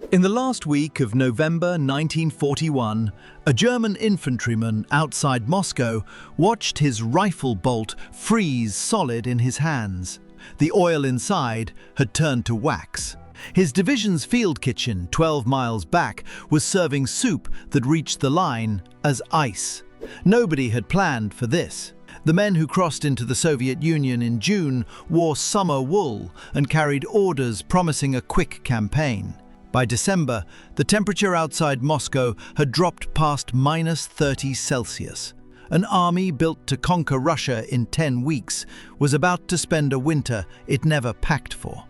In the last week of November 1941, a German infantryman outside Moscow watched his rifle bolt freeze solid in his hands. The oil inside had turned to wax. His division's field kitchen, 12 miles back, was serving soup that reached the line as ice. Nobody had planned for this. The men who crossed into the Soviet Union in June wore summer wool and carried orders promising a quick campaign. By December, the temperature outside Moscow had dropped past -30°C. An army built to conquer Russia in 10 weeks was about to spend a winter it never packed for.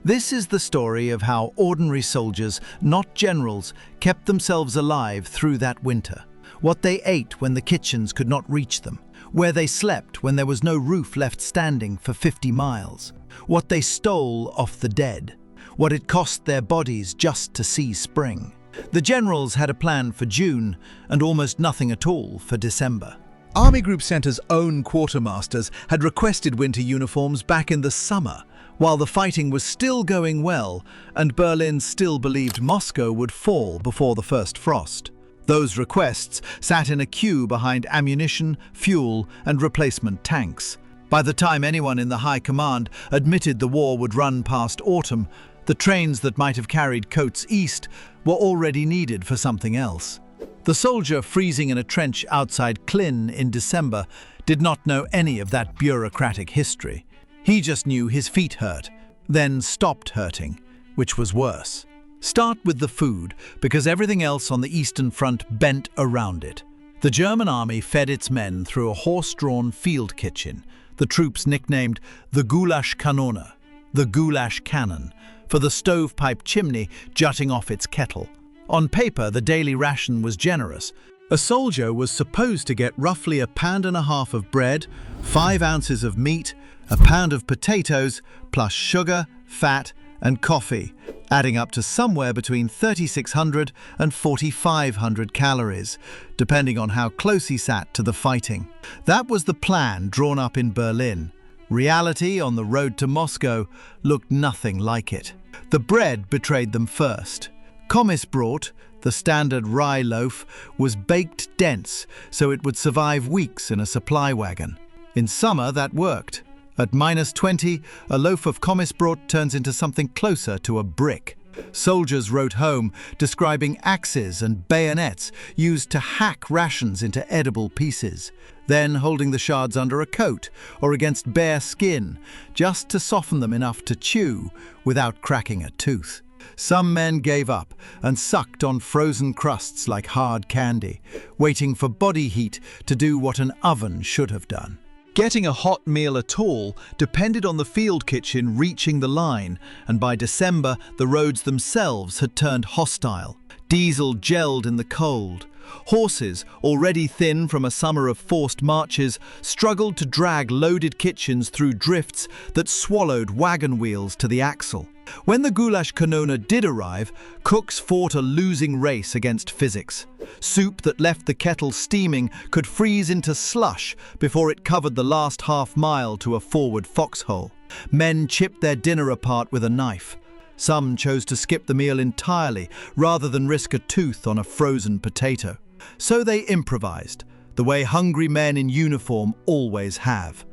This is the story of how ordinary soldiers, not generals, kept themselves alive through that winter. What they ate when the kitchens could not reach them. Where they slept when there was no roof left standing for 50 miles. What they stole off the dead. What it cost their bodies just to see spring. The generals had a plan for June and almost nothing at all for December. Army Group Center's own quartermasters had requested winter uniforms back in the summer, while the fighting was still going well and Berlin still believed Moscow would fall before the first frost. Those requests sat in a queue behind ammunition, fuel, and replacement tanks. By the time anyone in the high command admitted the war would run past autumn, the trains that might have carried coats east were already needed for something else. The soldier freezing in a trench outside Klin in December did not know any of that bureaucratic history. He just knew his feet hurt, then stopped hurting, which was worse. Start with the food, because everything else on the Eastern Front bent around it. The German army fed its men through a horse-drawn field kitchen, the troops nicknamed the Gulaschkanone, the goulash cannon, for the stovepipe chimney jutting off its kettle. On paper, the daily ration was generous. A soldier was supposed to get roughly 1.5 pounds of bread, 5 ounces of meat, 1 pound of potatoes, plus sugar, fat, and coffee, adding up to somewhere between 3,600 and 4,500 calories, depending on how close he sat to the fighting. That was the plan drawn up in Berlin. Reality on the road to Moscow looked nothing like it. The bread betrayed them first. Kommissbrot, the standard rye loaf, was baked dense so it would survive weeks in a supply wagon. In summer, that worked. At -20, a loaf of Kommissbrot turns into something closer to a brick. Soldiers wrote home describing axes and bayonets used to hack rations into edible pieces, then holding the shards under a coat or against bare skin, just to soften them enough to chew without cracking a tooth. Some men gave up and sucked on frozen crusts like hard candy, waiting for body heat to do what an oven should have done. Getting a hot meal at all depended on the field kitchen reaching the line, and by December the roads themselves had turned hostile. Diesel gelled in the cold. Horses, already thin from a summer of forced marches, struggled to drag loaded kitchens through drifts that swallowed wagon wheels to the axle. When the Gulaschkanone did arrive, cooks fought a losing race against physics. Soup that left the kettle steaming could freeze into slush before it covered the last half mile to a forward foxhole. Men chipped their dinner apart with a knife. Some chose to skip the meal entirely rather than risk a tooth on a frozen potato. So they improvised, the way hungry men in uniform always have.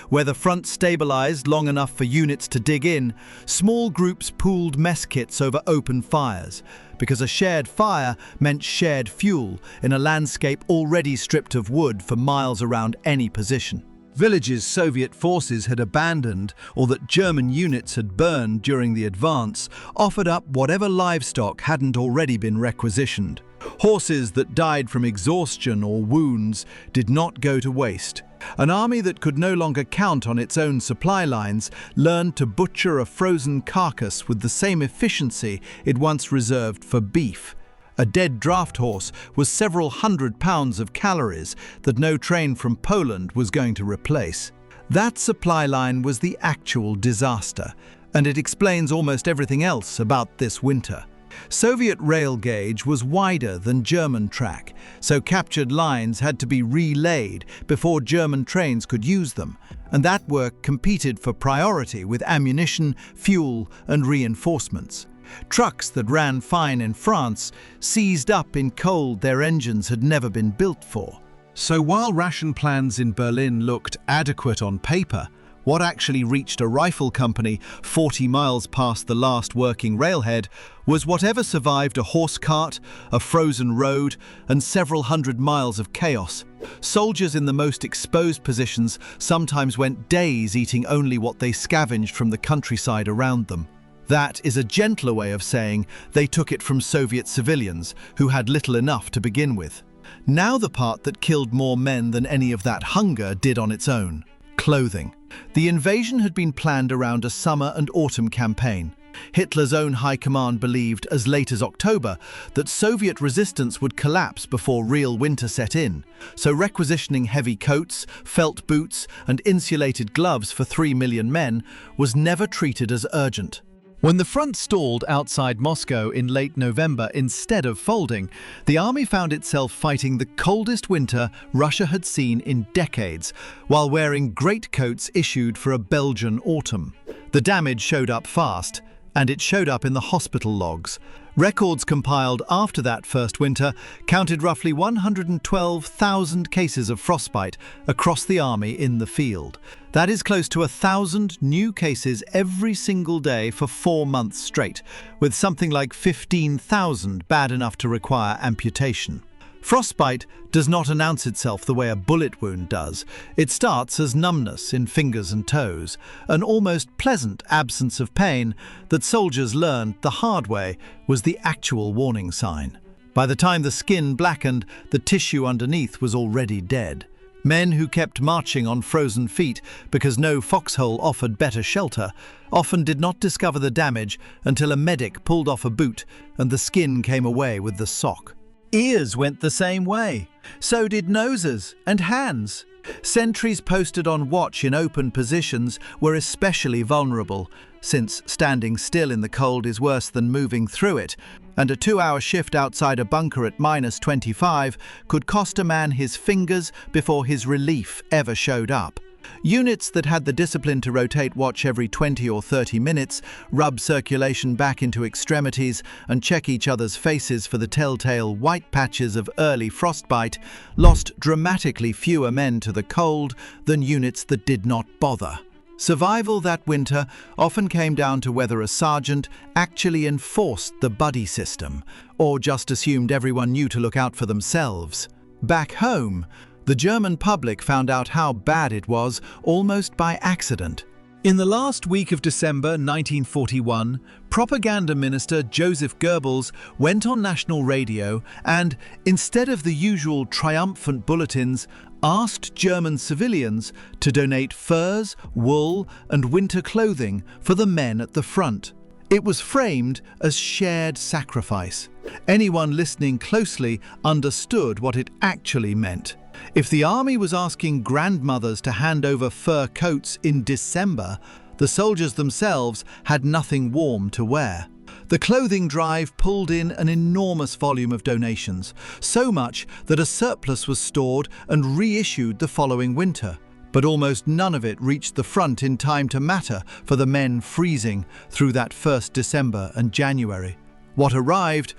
Where the front stabilized long enough for units to dig in, small groups pooled mess kits over open fires, because a shared fire meant shared fuel in a landscape already stripped of wood for miles around any position. Villages Soviet forces had abandoned or that German units had burned during the advance offered up whatever livestock hadn't already been requisitioned. Horses that died from exhaustion or wounds did not go to waste. An army that could no longer count on its own supply lines learned to butcher a frozen carcass with the same efficiency it once reserved for beef. A dead draft horse was several hundred pounds of calories that no train from Poland was going to replace. That supply line was the actual disaster, and it explains almost everything else about this winter. Soviet rail gauge was wider than German track, so captured lines had to be relaid before German trains could use them, and that work competed for priority with ammunition, fuel, and reinforcements. Trucks that ran fine in France seized up in cold their engines had never been built for. So while ration plans in Berlin looked adequate on paper, what actually reached a rifle company 40 miles past the last working railhead was whatever survived a horse cart, a frozen road, and several hundred miles of chaos. Soldiers in the most exposed positions sometimes went days eating only what they scavenged from the countryside around them. That is a gentler way of saying they took it from Soviet civilians who had little enough to begin with. Now the part that killed more men than any of that hunger did on its own: clothing. The invasion had been planned around a summer and autumn campaign. Hitler's own high command believed, as late as October, that Soviet resistance would collapse before real winter set in, so requisitioning heavy coats, felt boots, and insulated gloves for 3 million men was never treated as urgent. When the front stalled outside Moscow in late November instead of folding, the army found itself fighting the coldest winter Russia had seen in decades, while wearing greatcoats issued for a Belgian autumn. The damage showed up fast, and it showed up in the hospital logs. Records compiled after that first winter counted roughly 112,000 cases of frostbite across the army in the field. That is close to 1,000 new cases every single day for 4 months straight, with something like 15,000 bad enough to require amputation. Frostbite does not announce itself the way a bullet wound does. It starts as numbness in fingers and toes, an almost pleasant absence of pain that soldiers learned the hard way was the actual warning sign. By the time the skin blackened, the tissue underneath was already dead. Men who kept marching on frozen feet because no foxhole offered better shelter often did not discover the damage until a medic pulled off a boot and the skin came away with the sock. Ears went the same way. So did noses and hands. Sentries posted on watch in open positions were especially vulnerable, since standing still in the cold is worse than moving through it, and a 2-hour shift outside a bunker at -25 could cost a man his fingers before his relief ever showed up. Units that had the discipline to rotate watch every 20 or 30 minutes, rub circulation back into extremities, and check each other's faces for the telltale white patches of early frostbite lost dramatically fewer men to the cold than units that did not bother. Survival that winter often came down to whether a sergeant actually enforced the buddy system, or just assumed everyone knew to look out for themselves. Back home, the German public found out how bad it was almost by accident. In the last week of December 1941, propaganda minister Joseph Goebbels went on national radio and, instead of the usual triumphant bulletins, asked German civilians to donate furs, wool, and winter clothing for the men at the front. It was framed as shared sacrifice. Anyone listening closely understood what it actually meant. If the army was asking grandmothers to hand over fur coats in December, the soldiers themselves had nothing warm to wear. The clothing drive pulled in an enormous volume of donations, so much that a surplus was stored and reissued the following winter. But almost none of it reached the front in time to matter for the men freezing through that first December and January. What arrived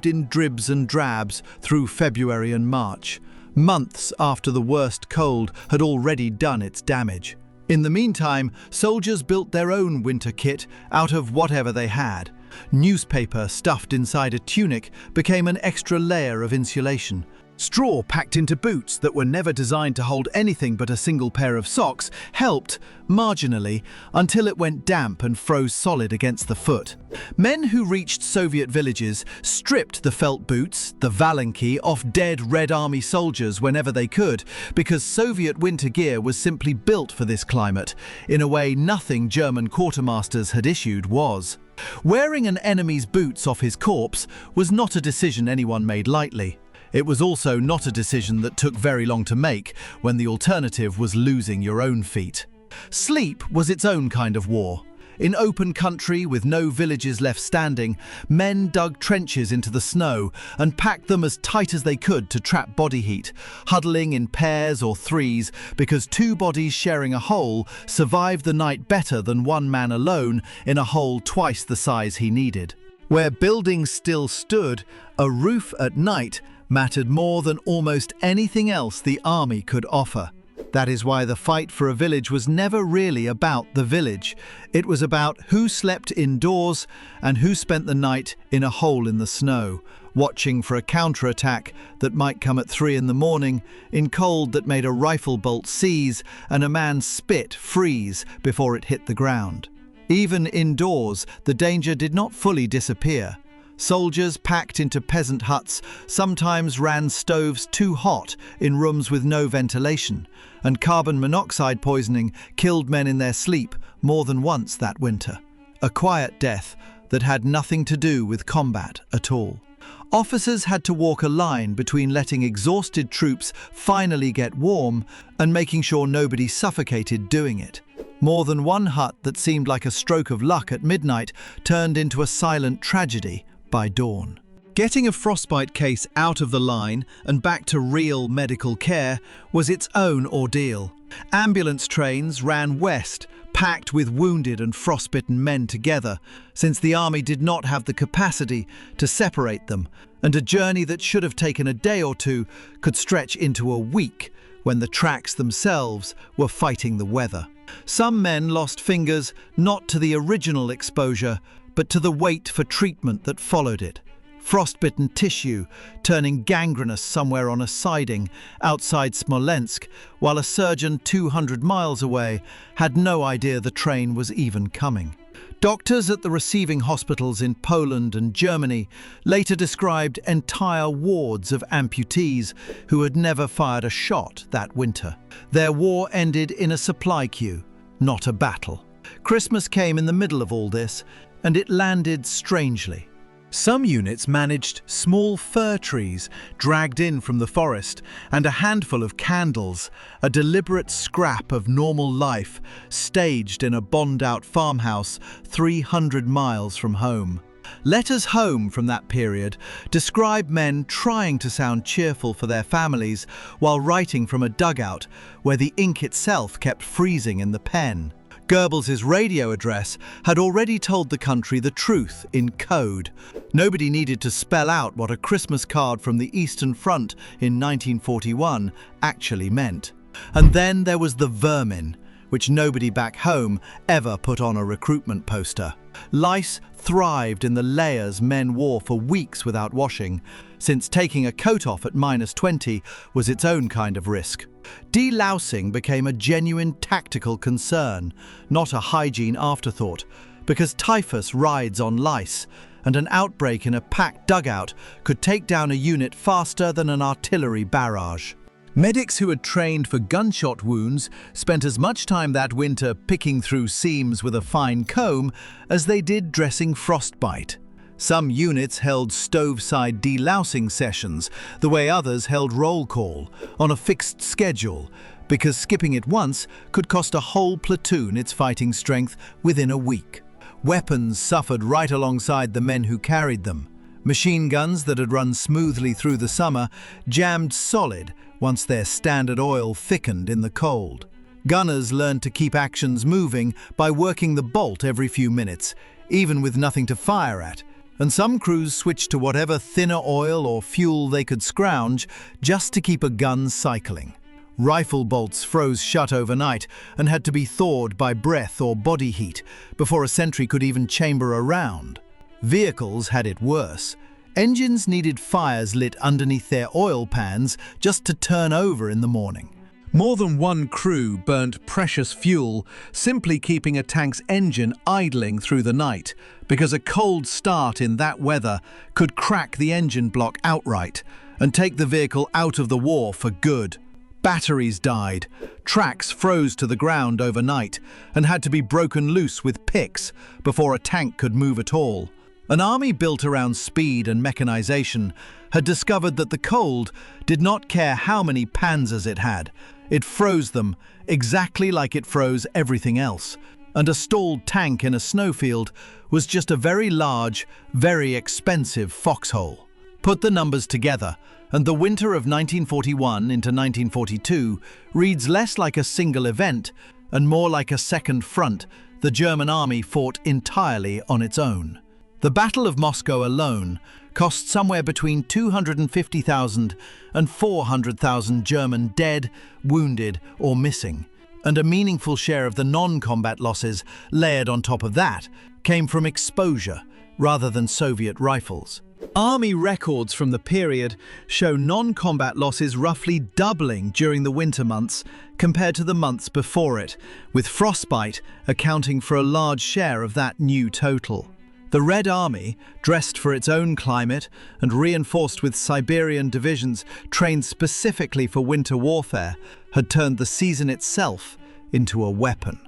in dribs and drabs through February and March, months after the worst cold had already done its damage. In the meantime, soldiers built their own winter kit out of whatever they had. Newspaper stuffed inside a tunic became an extra layer of insulation. Straw packed into boots that were never designed to hold anything but a single pair of socks helped, marginally, until it went damp and froze solid against the foot. Men who reached Soviet villages stripped the felt boots, the valenki, off dead Red Army soldiers whenever they could, because Soviet winter gear was simply built for this climate, in a way nothing German quartermasters had issued was. Wearing an enemy's boots off his corpse was not a decision anyone made lightly. It was also not a decision that took very long to make when the alternative was losing your own feet. Sleep was its own kind of war. In open country with no villages left standing, men dug trenches into the snow and packed them as tight as they could to trap body heat, huddling in pairs or threes because two bodies sharing a hole survived the night better than one man alone in a hole twice the size he needed. Where buildings still stood, a roof at night mattered more than almost anything else the army could offer. That is why the fight for a village was never really about the village. It was about who slept indoors and who spent the night in a hole in the snow, watching for a counterattack that might come at 3 in the morning, in cold that made a rifle bolt seize and a man's spit freeze before it hit the ground. Even indoors, the danger did not fully disappear. Soldiers packed into peasant huts sometimes ran stoves too hot in rooms with no ventilation, and carbon monoxide poisoning killed men in their sleep more than once that winter. A quiet death that had nothing to do with combat at all. Officers had to walk a line between letting exhausted troops finally get warm and making sure nobody suffocated doing it. More than one hut that seemed like a stroke of luck at midnight turned into a silent tragedy by dawn. Getting a frostbite case out of the line and back to real medical care was its own ordeal. Ambulance trains ran west, packed with wounded and frostbitten men together, since the army did not have the capacity to separate them, and a journey that should have taken a day or two could stretch into a week when the tracks themselves were fighting the weather. Some men lost fingers not to the original exposure, but to the wait for treatment that followed it. Frostbitten tissue turning gangrenous somewhere on a siding outside Smolensk, while a surgeon 200 miles away had no idea the train was even coming. Doctors at the receiving hospitals in Poland and Germany later described entire wards of amputees who had never fired a shot that winter. Their war ended in a supply queue, not a battle. Christmas came in the middle of all this, and it landed strangely. Some units managed small fir trees dragged in from the forest and a handful of candles, a deliberate scrap of normal life staged in a bombed-out farmhouse 300 miles from home. Letters home from that period describe men trying to sound cheerful for their families while writing from a dugout where the ink itself kept freezing in the pen. Goebbels' radio address had already told the country the truth in code. Nobody needed to spell out what a Christmas card from the Eastern Front in 1941 actually meant. And then there was the Vermin, which nobody back home ever put on a recruitment poster. Lice thrived in the layers men wore for weeks without washing, since taking a coat off at -20 was its own kind of risk. Delousing became a genuine tactical concern, not a hygiene afterthought, because typhus rides on lice, and an outbreak in a packed dugout could take down a unit faster than an artillery barrage. Medics who had trained for gunshot wounds spent as much time that winter picking through seams with a fine comb as they did dressing frostbite. Some units held stove-side delousing sessions, the way others held roll call, on a fixed schedule, because skipping it once could cost a whole platoon its fighting strength within a week. Weapons suffered right alongside the men who carried them. Machine guns that had run smoothly through the summer jammed solid once their standard oil thickened in the cold. Gunners learned to keep actions moving by working the bolt every few minutes, even with nothing to fire at, and some crews switched to whatever thinner oil or fuel they could scrounge just to keep a gun cycling. Rifle bolts froze shut overnight and had to be thawed by breath or body heat before a sentry could even chamber a round. Vehicles had it worse. Engines needed fires lit underneath their oil pans just to turn over in the morning. More than one crew burnt precious fuel simply keeping a tank's engine idling through the night, because a cold start in that weather could crack the engine block outright and take the vehicle out of the war for good. Batteries died, tracks froze to the ground overnight and had to be broken loose with picks before a tank could move at all. An army built around speed and mechanization had discovered that the cold did not care how many panzers it had. It froze them exactly like it froze everything else. and a stalled tank in a snowfield was just a very large, very expensive foxhole. Put the numbers together, and the winter of 1941 into 1942 reads less like a single event and more like a second front the German army fought entirely on its own. The Battle of Moscow alone cost somewhere between 250,000 and 400,000 German dead, wounded, or missing, and a meaningful share of the non-combat losses layered on top of that came from exposure rather than Soviet rifles. Army records from the period show non-combat losses roughly doubling during the winter months compared to the months before it, with frostbite accounting for a large share of that new total. The Red Army, dressed for its own climate and reinforced with Siberian divisions trained specifically for winter warfare, had turned the season itself into a weapon.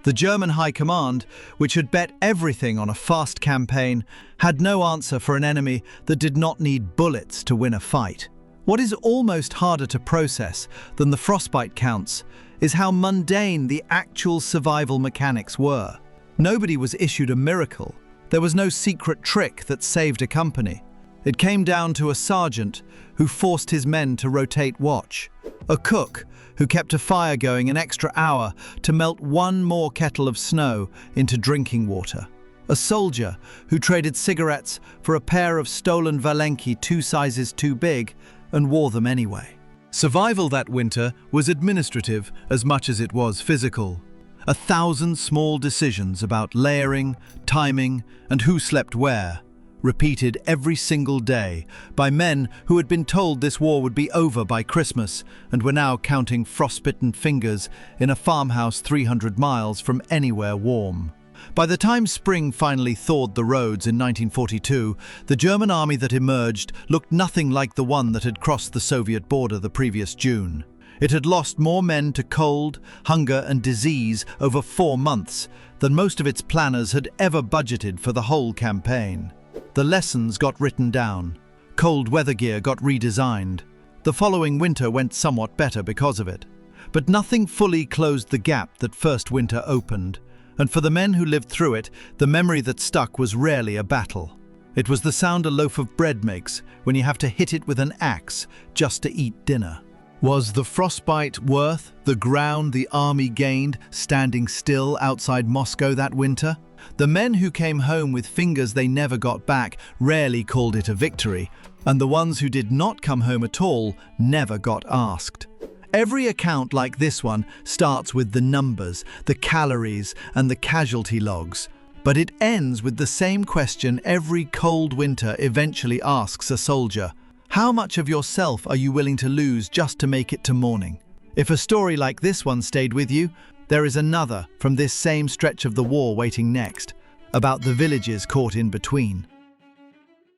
The German High Command, which had bet everything on a fast campaign, had no answer for an enemy that did not need bullets to win a fight. What is almost harder to process than the frostbite counts is how mundane the actual survival mechanics were. Nobody was issued a miracle. There was no secret trick that saved a company. It came down to a sergeant who forced his men to rotate watch, a cook who kept a fire going an extra hour to melt one more kettle of snow into drinking water, a soldier who traded cigarettes for a pair of stolen valenki 2 sizes too big and wore them anyway. Survival that winter was administrative as much as it was physical. 1,000 small decisions about layering, timing, and who slept where, repeated every single day by men who had been told this war would be over by Christmas and were now counting frostbitten fingers in a farmhouse 300 miles from anywhere warm. By the time spring finally thawed the roads in 1942, the German army that emerged looked nothing like the one that had crossed the Soviet border the previous June. It had lost more men to cold, hunger and disease over 4 months than most of its planners had ever budgeted for the whole campaign. The lessons got written down. Cold weather gear got redesigned. The following winter went somewhat better because of it. But nothing fully closed the gap that first winter opened, and for the men who lived through it, the memory that stuck was rarely a battle. It was the sound a loaf of bread makes when you have to hit it with an axe just to eat dinner. Was the frostbite worth the ground the army gained standing still outside Moscow that winter? The men who came home with fingers they never got back rarely called it a victory, and the ones who did not come home at all never got asked. Every account like this one starts with the numbers, the calories, and the casualty logs, but it ends with the same question every cold winter eventually asks a soldier. How much of yourself are you willing to lose just to make it to morning? If a story like this one stayed with you, there is another from this same stretch of the war waiting next, about the villages caught in between.